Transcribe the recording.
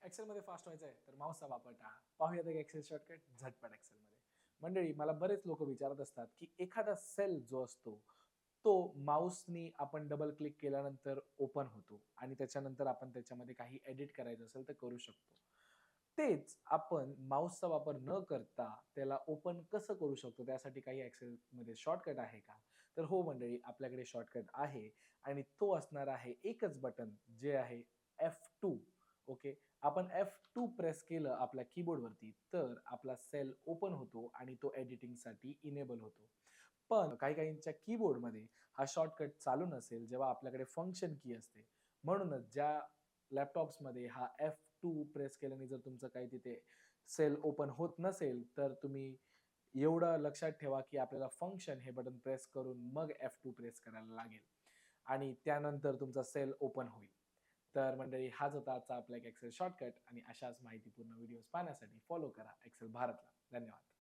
एक्सेलमध्ये फास्ट व्हायचं आहे तर माऊसचा वापर टाळा. पाहूयात एक एक्सेल शॉर्टकट झटपट एक्सेलमध्ये. मंडळी, मला बरेच लोक विचारत असतात की एखादा सेल जो असतो तो माऊसनी आपण डबल क्लिक केल्यानंतर ओपन होतो आणि त्याच्यानंतर आपण त्याच्यामध्ये काही एडिट करायचं असेल तर करू शकतो. तेच आपण माऊसचा वापर न करता त्याला ओपन कसं करू शकतो, त्यासाठी काही एक्सेलमध्ये शॉर्टकट आहे का? तर हो मंडळी, आपल्याकडे शॉर्टकट आहे आणि तो असणार आहे एकच बटन जे आहे F2. ओके. आपण F2 प्रेस केलं आपल्या कीबोर्डवरती तर आपला सेल ओपन होतो आणि तो एडिटिंगसाठी इनेबल होतो. पण काही-काहींच्या कीबोर्डमध्ये हा शॉर्टकट चालू नसेल जेव्हा आपल्याकडे फंक्शन की असते. म्हणूनच ज्या लॅपटॉप्समध्ये हा F2 प्रेस केल्याने जर तुमचं काही तिथे सेल ओपन होत नसेल, तर तुम्ही एवढं लक्षात ठेवा, की आपल्याला फंक्शन हे बटन प्रेस करून मग F2 प्रेस करायला लागेल आणि त्यानंतर तुमचा सेल ओपन होईल. तर मंडळी, हाच होता आजचा आपला एक एक्सेल शॉर्टकट आणि अशाच माहितीपूर्ण व्हिडिओज पाहण्यासाठी फॉलो करा एक्सेल भारतला. धन्यवाद.